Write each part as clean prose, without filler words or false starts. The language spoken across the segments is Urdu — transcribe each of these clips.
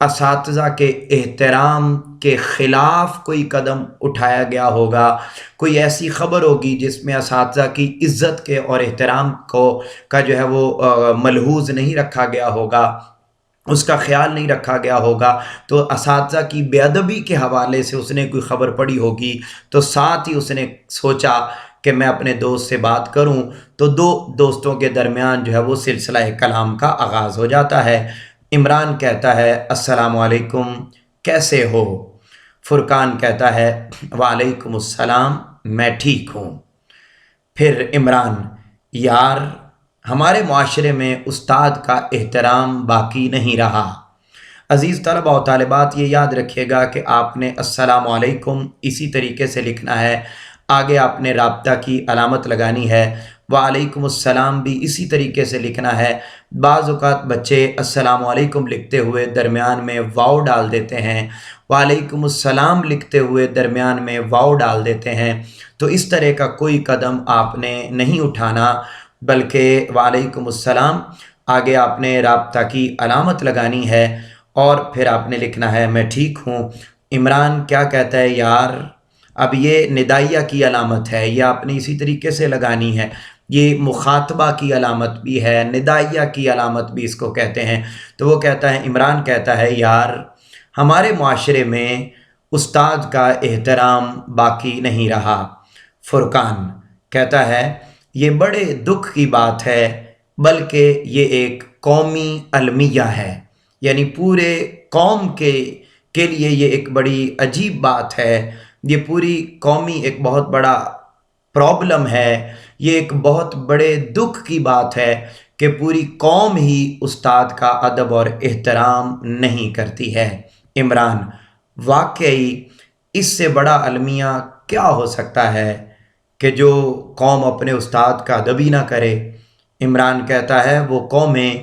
اساتذہ کے احترام کے خلاف کوئی قدم اٹھایا گیا ہوگا، کوئی ایسی خبر ہوگی جس میں اساتذہ کی عزت کے اور احترام کا جو ہے وہ ملحوظ نہیں رکھا گیا ہوگا، اس کا خیال نہیں رکھا گیا ہوگا، تو اساتذہ کی بے ادبی کے حوالے سے اس نے کوئی خبر پڑھی ہوگی، تو ساتھ ہی اس نے سوچا کہ میں اپنے دوست سے بات کروں، تو دو دوستوں کے درمیان جو ہے وہ سلسلہ کلام کا آغاز ہو جاتا ہے۔ عمران کہتا ہے السلام علیکم، کیسے ہو؟ فرقان کہتا ہے وعلیکم السلام، میں ٹھیک ہوں۔ پھر عمران، یار ہمارے معاشرے میں استاد کا احترام باقی نہیں رہا۔ عزیز طلبہ و طالبات، یہ یاد رکھیے گا کہ آپ نے السلام علیکم اسی طریقے سے لکھنا ہے، آگے آپ نے رابطہ کی علامت لگانی ہے، وعلیکم السلام بھی اسی طریقے سے لکھنا ہے۔ بعض اوقات بچے السلام علیکم لکھتے ہوئے درمیان میں واو ڈال دیتے ہیں، وعلیکم السلام لکھتے ہوئے درمیان میں واو ڈال دیتے ہیں، تو اس طرح کا کوئی قدم آپ نے نہیں اٹھانا، بلکہ وعلیکم السلام آگے آپ نے رابطہ کی علامت لگانی ہے اور پھر آپ نے لکھنا ہے میں ٹھیک ہوں۔ عمران کیا کہتا ہے، یار اب یہ ندائیہ کی علامت ہے، یہ آپ نے اسی طریقے سے لگانی ہے، یہ مخاطبہ کی علامت بھی ہے، ندائیہ کی علامت بھی اس کو کہتے ہیں۔ تو وہ کہتا ہے، عمران کہتا ہے یار ہمارے معاشرے میں استاد کا احترام باقی نہیں رہا۔ فرقان کہتا ہے یہ بڑے دکھ کی بات ہے، بلکہ یہ ایک قومی المیہ ہے، یعنی پورے قوم کے لیے یہ ایک بڑی عجیب بات ہے، یہ پوری قومی ایک بہت بڑا پرابلم ہے، یہ ایک بہت بڑے دکھ کی بات ہے کہ پوری قوم ہی استاد کا ادب اور احترام نہیں کرتی ہے۔ عمران، واقعی اس سے بڑا المیہ کیا ہو سکتا ہے کہ جو قوم اپنے استاد کا ادب ہی نہ کرے۔ عمران کہتا ہے وہ قومیں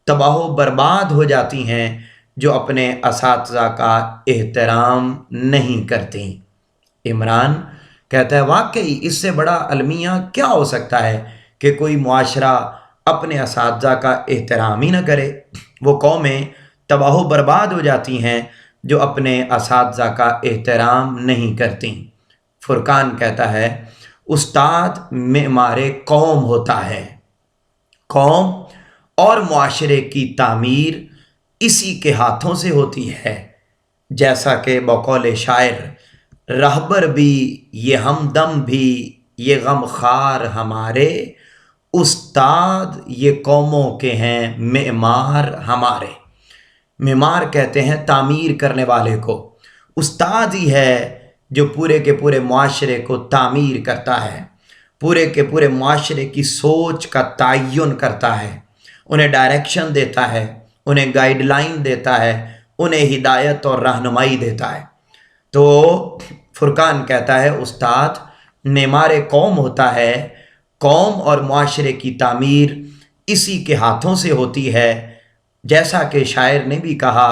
تباہ و برباد ہو جاتی ہیں جو اپنے اساتذہ کا احترام نہیں کرتی۔ عمران کہتا ہے واقعی اس سے بڑا المیہ کیا ہو سکتا ہے کہ کوئی معاشرہ اپنے اساتذہ کا احترام ہی نہ کرے، وہ قومیں تباہ و برباد ہو جاتی ہیں جو اپنے اساتذہ کا احترام نہیں کرتی۔ فرقان کہتا ہے استاد معمار قوم ہوتا ہے، قوم اور معاشرے کی تعمیر اسی کے ہاتھوں سے ہوتی ہے، جیسا کہ بقول شاعر رہبر بھی یہ ہمدم بھی یہ غم خار ہمارے، استاد یہ قوموں کے ہیں معمار ہمارے۔ معمار کہتے ہیں تعمیر کرنے والے کو، استاد ہی ہے جو پورے کے پورے معاشرے کو تعمیر کرتا ہے، پورے کے پورے معاشرے کی سوچ کا تعین کرتا ہے، انہیں ڈائریکشن دیتا ہے، انہیں گائیڈ لائن دیتا ہے، انہیں ہدایت اور رہنمائی دیتا ہے۔ تو فرقان کہتا ہے استاد معمار قوم ہوتا ہے، قوم اور معاشرے کی تعمیر اسی کے ہاتھوں سے ہوتی ہے، جیسا کہ شاعر نے بھی کہا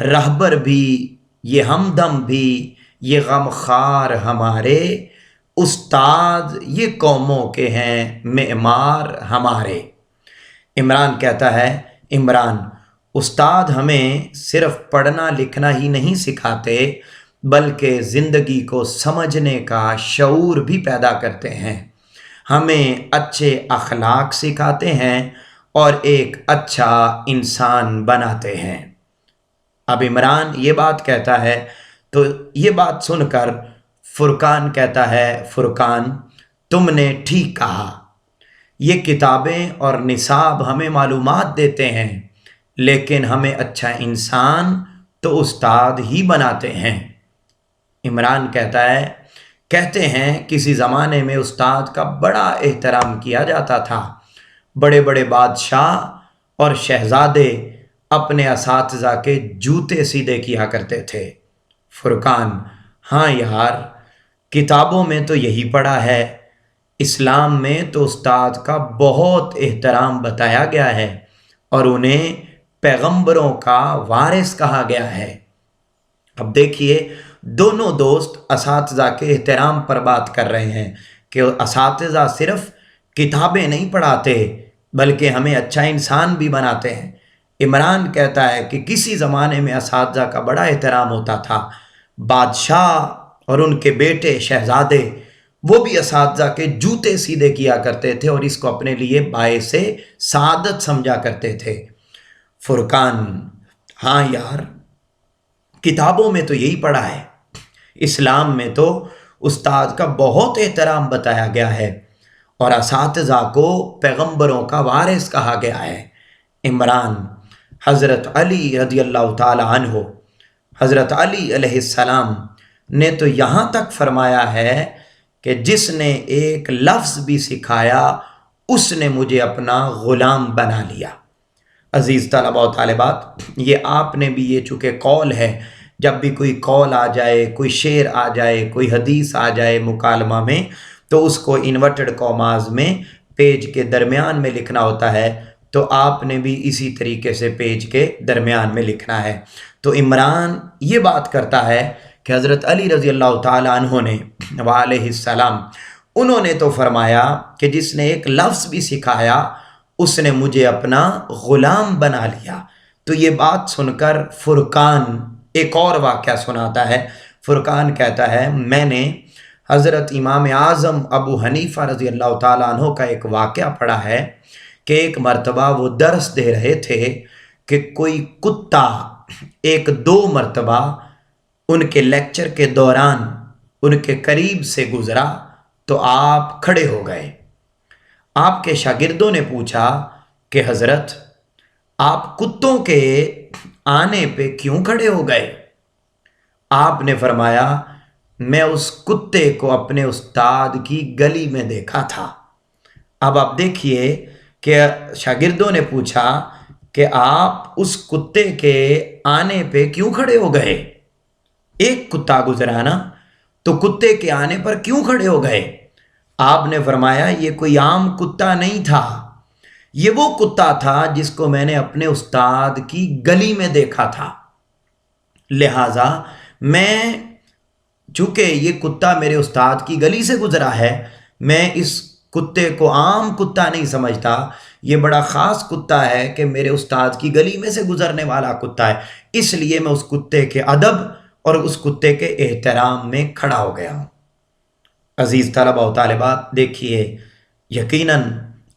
رہبر بھی یہ ہمدم بھی یہ غم خار ہمارے، استاد یہ قوموں کے ہیں معمار ہمارے۔ عمران کہتا ہے عمران، استاد ہمیں صرف پڑھنا لکھنا ہی نہیں سکھاتے بلکہ زندگی کو سمجھنے کا شعور بھی پیدا کرتے ہیں، ہمیں اچھے اخلاق سکھاتے ہیں اور ایک اچھا انسان بناتے ہیں۔ اب عمران یہ بات کہتا ہے تو یہ بات سن کر فرقان کہتا ہے فرقان تم نے ٹھیک کہا، یہ کتابیں اور نصاب ہمیں معلومات دیتے ہیں لیکن ہمیں اچھا انسان تو استاد ہی بناتے ہیں۔ عمران کہتا ہے کہتے ہیں کسی زمانے میں استاد کا بڑا احترام کیا جاتا تھا، بڑے بڑے بادشاہ اور شہزادے اپنے اساتذہ کے جوتے سیدھے کیا کرتے تھے۔ فرقان، ہاں یار کتابوں میں تو یہی پڑھا ہے، اسلام میں تو استاد کا بہت احترام بتایا گیا ہے اور انہیں پیغمبروں کا وارث کہا گیا ہے۔ اب دیکھیے دونوں دوست اساتذہ کے احترام پر بات کر رہے ہیں کہ اساتذہ صرف کتابیں نہیں پڑھاتے بلکہ ہمیں اچھا انسان بھی بناتے ہیں، عمران کہتا ہے کہ کسی زمانے میں اساتذہ کا بڑا احترام ہوتا تھا، بادشاہ اور ان کے بیٹے شہزادے وہ بھی اساتذہ کے جوتے سیدھے کیا کرتے تھے اور اس کو اپنے لیے باعث سعادت سمجھا کرتے تھے۔ فرقان: ہاں یار، کتابوں میں تو یہی پڑھا ہے، اسلام میں تو استاد کا بہت احترام بتایا گیا ہے اور اساتذہ کو پیغمبروں کا وارث کہا گیا ہے۔ عمران: حضرت علی رضی اللہ تعالی عنہ، حضرت علی علیہ السلام نے تو یہاں تک فرمایا ہے کہ جس نے ایک لفظ بھی سکھایا اس نے مجھے اپنا غلام بنا لیا۔ عزیز طلباء و طالبات، یہ آپ نے بھی، یہ چونکہ قول ہے، جب بھی کوئی قول آ جائے، کوئی شعر آ جائے، کوئی حدیث آ جائے مکالمہ میں، تو اس کو انورٹڈ کاماز میں پیج کے درمیان میں لکھنا ہوتا ہے، تو آپ نے بھی اسی طریقے سے پیج کے درمیان میں لکھنا ہے۔ تو عمران یہ بات کرتا ہے کہ حضرت علی رضی اللہ تعالیٰ عنہ نے وعلیہ السلام، انہوں نے تو فرمایا کہ جس نے ایک لفظ بھی سکھایا اس نے مجھے اپنا غلام بنا لیا۔ تو یہ بات سن کر فرقان ایک اور واقعہ سناتا ہے۔ فرقان کہتا ہے میں نے حضرت امام اعظم ابو حنیفہ رضی اللہ تعالیٰ عنہ کا ایک واقعہ پڑھا ہے کہ ایک مرتبہ وہ درس دے رہے تھے کہ کوئی کتا ایک دو مرتبہ ان کے لیکچر کے دوران ان کے قریب سے گزرا تو آپ کھڑے ہو گئے۔ آپ کے شاگردوں نے پوچھا کہ حضرت آپ کتوں کے آنے پہ کیوں کھڑے ہو گئے؟ آپ نے فرمایا میں اس کتے کو اپنے استاد کی گلی میں دیکھا تھا۔ اب آپ دیکھیے کہ شاگردوں نے پوچھا کہ آپ اس کتے کے آنے پہ کیوں کھڑے ہو گئے؟ ایک کتا گزرا نا، تو کتے کے آنے پر کیوں کھڑے ہو گئے؟ آپ نے فرمایا یہ کوئی عام کتا نہیں تھا، یہ وہ کتا تھا جس کو میں نے اپنے استاد کی گلی میں دیکھا تھا، لہٰذا میں، چونکہ یہ کتا میرے استاد کی گلی سے گزرا ہے، میں اس کتے کو عام کتا نہیں سمجھتا، یہ بڑا خاص کتا ہے کہ میرے استاد کی گلی میں سے گزرنے والا کتا ہے، اس لیے میں اس کتے کے ادب اور اس کتے کے احترام میں کھڑا ہو گیا ہوں۔ عزیز طلباء و طالبات، دیکھیے یقیناً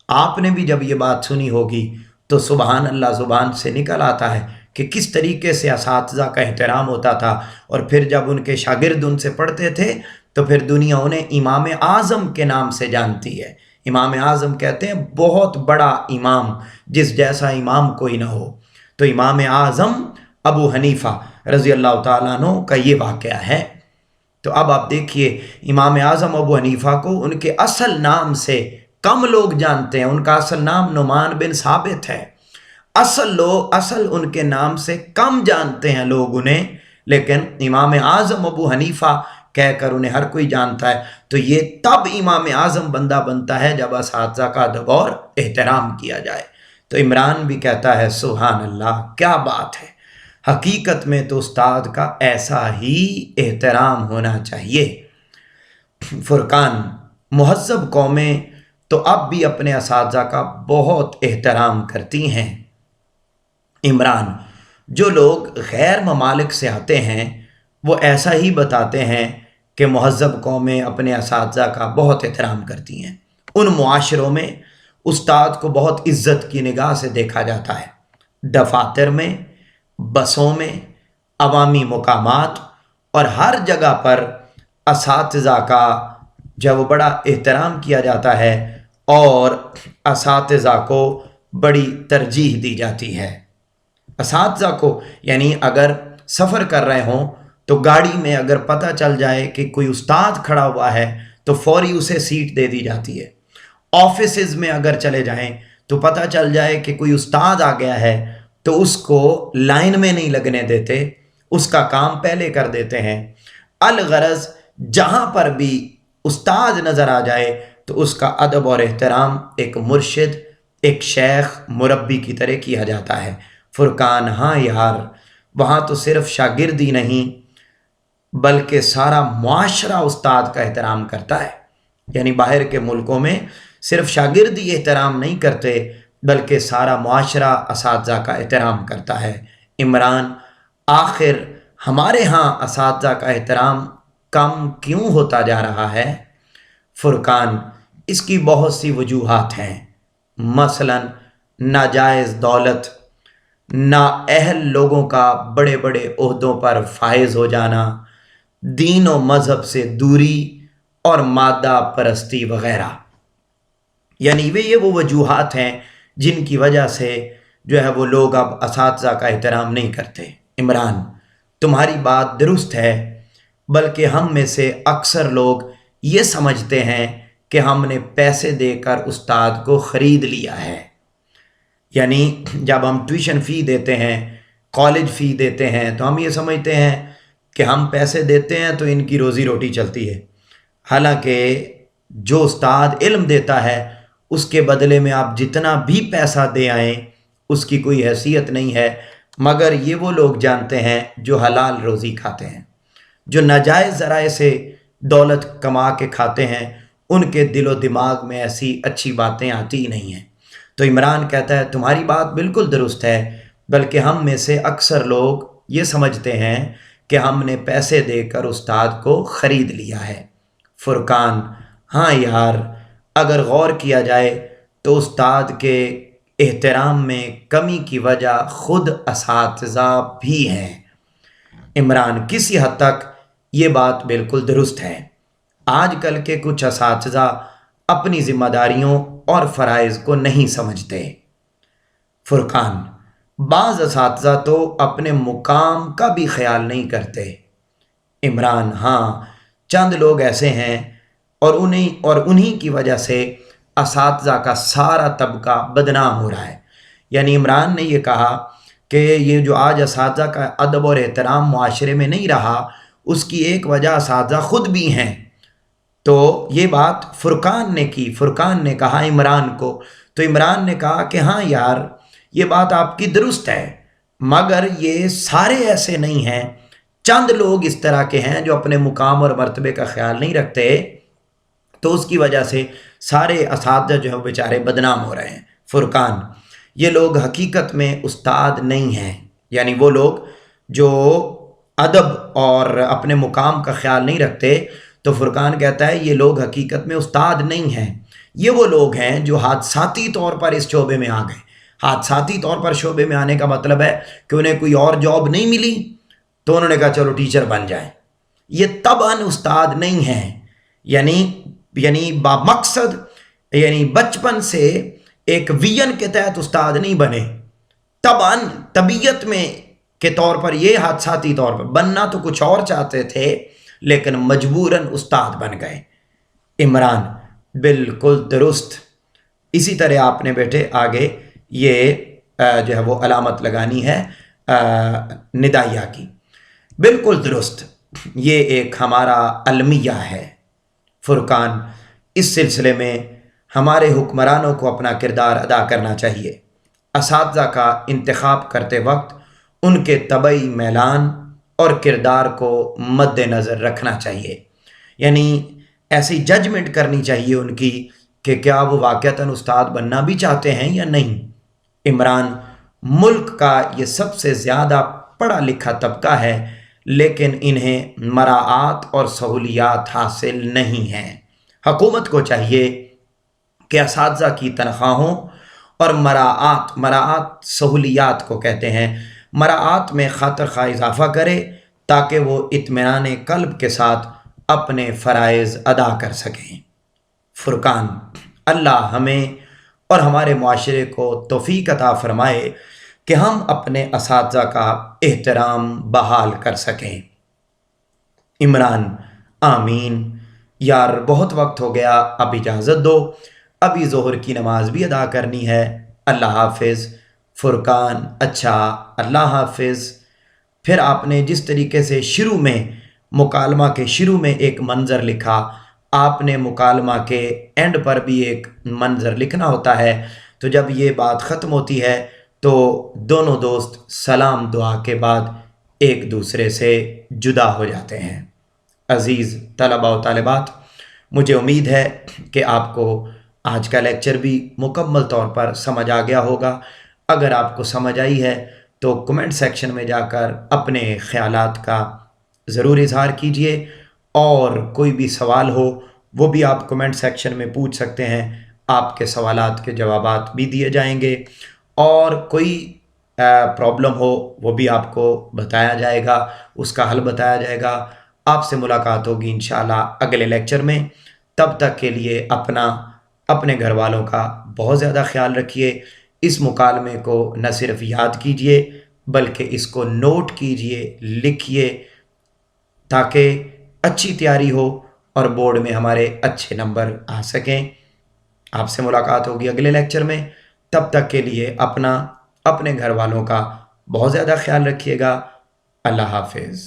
آپ نے بھی جب یہ بات سنی ہوگی تو سبحان اللہ زبان سے نکل آتا ہے کہ کس طریقے سے اساتذہ کا احترام ہوتا تھا، اور پھر جب ان کے شاگرد ان سے پڑھتے تھے تو پھر دنیا انہیں امام اعظم کے نام سے جانتی ہے۔ امام اعظم کہتے ہیں بہت بڑا امام، جس جیسا امام کوئی نہ ہو۔ تو امام اعظم ابو حنیفہ رضی اللہ تعالیٰ عنہ کا یہ واقعہ ہے۔ تو اب آپ دیکھیے امام اعظم ابو حنیفہ کو ان کے اصل نام سے کم لوگ جانتے ہیں، ان کا اصل نام نعمان بن ثابت ہے، اصل ان کے نام سے کم جانتے ہیں لوگ انہیں، لیکن امام اعظم ابو حنیفہ کہہ کر انہیں ہر کوئی جانتا ہے۔ تو یہ تب امام اعظم بندہ بنتا ہے جب اساتذہ کا ادب اور احترام کیا جائے۔ تو عمران بھی کہتا ہے سبحان اللہ، کیا بات ہے، حقیقت میں تو استاد کا ایسا ہی احترام ہونا چاہیے۔ فرقان: مہذب قومیں تو اب بھی اپنے اساتذہ کا بہت احترام کرتی ہیں۔ عمران: جو لوگ غیر ممالک سے آتے ہیں وہ ایسا ہی بتاتے ہیں کہ مہذب قومیں اپنے اساتذہ کا بہت احترام کرتی ہیں۔ ان معاشروں میں استاد کو بہت عزت کی نگاہ سے دیکھا جاتا ہے، دفاتر میں، بسوں میں، عوامی مقامات اور ہر جگہ پر اساتذہ کا جب بڑا احترام کیا جاتا ہے اور اساتذہ کو بڑی ترجیح دی جاتی ہے۔ اساتذہ کو، یعنی اگر سفر کر رہے ہوں تو گاڑی میں اگر پتہ چل جائے کہ کوئی استاد کھڑا ہوا ہے تو فوری اسے سیٹ دے دی جاتی ہے۔ آفیسز میں اگر چلے جائیں تو پتہ چل جائے کہ کوئی استاد آ گیا ہے تو اس کو لائن میں نہیں لگنے دیتے، اس کا کام پہلے کر دیتے ہیں۔ الغرض جہاں پر بھی استاد نظر آ جائے تو اس کا ادب اور احترام ایک مرشد، ایک شیخ، مربی کی طرح کیا جاتا ہے۔ فرقان: ہاں یار، وہاں تو صرف شاگرد ہی نہیں بلکہ سارا معاشرہ استاد کا احترام کرتا ہے۔ یعنی باہر کے ملکوں میں صرف شاگرد ہی احترام نہیں کرتے بلکہ سارا معاشرہ اساتذہ کا احترام کرتا ہے۔ عمران، آخر ہمارے ہاں اساتذہ کا احترام کم کیوں ہوتا جا رہا ہے؟ فرقان، اس کی بہت سی وجوہات ہیں، مثلا ناجائز دولت، نااہل لوگوں کا بڑے بڑے عہدوں پر فائز ہو جانا، دین و مذہب سے دوری اور مادہ پرستی وغیرہ۔ یعنی یہ وہ وجوہات ہیں جن کی وجہ سے جو ہے وہ لوگ اب اساتذہ کا احترام نہیں کرتے۔ عمران، تمہاری بات درست ہے، بلکہ ہم میں سے اکثر لوگ یہ سمجھتے ہیں کہ ہم نے پیسے دے کر استاد کو خرید لیا ہے۔ یعنی جب ہم ٹیوشن فی دیتے ہیں، کالج فی دیتے ہیں، تو ہم یہ سمجھتے ہیں کہ ہم پیسے دیتے ہیں تو ان کی روزی روٹی چلتی ہے، حالانکہ جو استاد علم دیتا ہے اس کے بدلے میں آپ جتنا بھی پیسہ دے آئیں اس کی کوئی حیثیت نہیں ہے، مگر یہ وہ لوگ جانتے ہیں جو حلال روزی کھاتے ہیں۔ جو ناجائز ذرائع سے دولت کما کے کھاتے ہیں ان کے دل و دماغ میں ایسی اچھی باتیں آتی ہی نہیں ہیں۔ تو عمران کہتا ہے تمہاری بات بالکل درست ہے، بلکہ ہم میں سے اکثر لوگ یہ سمجھتے ہیں کہ ہم نے پیسے دے کر استاد کو خرید لیا ہے۔ فرقان، ہاں یار، اگر غور کیا جائے تو استاد کے احترام میں کمی کی وجہ خود اساتذہ بھی ہیں۔ عمران، کسی حد تک یہ بات بالکل درست ہے۔ آج کل کے کچھ اساتذہ اپنی ذمہ داریوں اور فرائض کو نہیں سمجھتے۔ فرقان، بعض اساتذہ تو اپنے مقام کا بھی خیال نہیں کرتے۔ عمران، ہاں، چند لوگ ایسے ہیں اور انہی کی وجہ سے اساتذہ کا سارا طبقہ بدنام ہو رہا ہے۔ یعنی عمران نے یہ کہا کہ یہ جو آج اساتذہ کا ادب اور احترام معاشرے میں نہیں رہا، اس کی ایک وجہ اساتذہ خود بھی ہیں۔ تو یہ بات فرقان نے کی، فرقان نے کہا عمران کو، تو عمران نے کہا کہ ہاں یار، یہ بات آپ کی درست ہے، مگر یہ سارے ایسے نہیں ہیں، چند لوگ اس طرح کے ہیں جو اپنے مقام اور مرتبے کا خیال نہیں رکھتے، تو اس کی وجہ سے سارے اساتذہ جو ہیں بیچارے بدنام ہو رہے ہیں۔ فرقان، یہ لوگ حقیقت میں استاد نہیں ہیں، یعنی وہ لوگ جو ادب اور اپنے مقام کا خیال نہیں رکھتے، تو فرقان کہتا ہے یہ لوگ حقیقت میں استاد نہیں ہیں، یہ وہ لوگ ہیں جو حادثاتی طور پر اس شعبے میں آ گئے۔ حادثاتی طور پر شعبے میں آنے کا مطلب ہے کہ انہیں کوئی اور جاب نہیں ملی تو انہوں نے کہا چلو ٹیچر بن جائیں۔ یہ طبعاً استاد نہیں ہیں، یعنی بامقصد، یعنی بچپن سے ایک ویژن کے تحت استاد نہیں بنے، طبعاً طبیعت میں کے طور پر یہ حادثاتی طور پر بننا تو کچھ اور چاہتے تھے لیکن مجبوراً استاد بن گئے۔ عمران، بالکل درست۔ اسی طرح آپ نے بیٹے آگے یہ جو ہے وہ علامت لگانی ہے ندائیہ کی، بالکل درست، یہ ایک ہمارا المیہ ہے۔ فرقان، اس سلسلے میں ہمارے حکمرانوں کو اپنا کردار ادا کرنا چاہیے۔ اساتذہ کا انتخاب کرتے وقت ان کے طبعی میلان اور کردار کو مد نظر رکھنا چاہیے، یعنی ایسی ججمنٹ کرنی چاہیے ان کی کہ کیا وہ واقعتاً استاد بننا بھی چاہتے ہیں یا نہیں۔ عمران، ملک کا یہ سب سے زیادہ پڑھا لکھا طبقہ ہے لیکن انہیں مراعات اور سہولیات حاصل نہیں ہیں۔ حکومت کو چاہیے کہ اساتذہ کی تنخواہوں اور مراعات سہولیات کو کہتے ہیں، مراعات میں خاطر خواہ اضافہ کرے تاکہ وہ اطمینان قلب کے ساتھ اپنے فرائض ادا کر سکیں۔ فرقان، اللہ ہمیں اور ہمارے معاشرے کو توفیق عطا فرمائے کہ ہم اپنے اساتذہ کا احترام بحال کر سکیں۔ عمران، آمین۔ یار بہت وقت ہو گیا، اب اجازت دو، ابھی ظہر کی نماز بھی ادا کرنی ہے۔ اللہ حافظ۔ فرقان، اچھا، اللہ حافظ۔ پھر آپ نے جس طریقے سے شروع میں مکالمہ کے شروع میں ایک منظر لکھا، آپ نے مکالمہ کے اینڈ پر بھی ایک منظر لکھنا ہوتا ہے، تو جب یہ بات ختم ہوتی ہے تو دونوں دوست سلام دعا کے بعد ایک دوسرے سے جدا ہو جاتے ہیں۔ عزیز طلباء و طالبات، مجھے امید ہے کہ آپ کو آج کا لیکچر بھی مکمل طور پر سمجھ آ گیا ہوگا۔ اگر آپ کو سمجھ آئی ہے تو کمنٹ سیکشن میں جا کر اپنے خیالات کا ضرور اظہار کیجئے، اور کوئی بھی سوال ہو وہ بھی آپ کمنٹ سیکشن میں پوچھ سکتے ہیں، آپ کے سوالات کے جوابات بھی دیے جائیں گے، اور کوئی پرابلم ہو وہ بھی آپ کو بتایا جائے گا، اس کا حل بتایا جائے گا۔ آپ سے ملاقات ہوگی انشاءاللہ اگلے لیکچر میں۔ تب تک کے لیے اپنے گھر والوں کا بہت زیادہ خیال رکھیے۔ اس مکالمے کو نہ صرف یاد کیجئے بلکہ اس کو نوٹ کیجئے، لکھیے، تاکہ اچھی تیاری ہو اور بورڈ میں ہمارے اچھے نمبر آ سکیں۔ آپ سے ملاقات ہوگی اگلے لیکچر میں۔ تب تک کے لیے اپنے گھر والوں کا بہت زیادہ خیال رکھیے گا۔ اللہ حافظ۔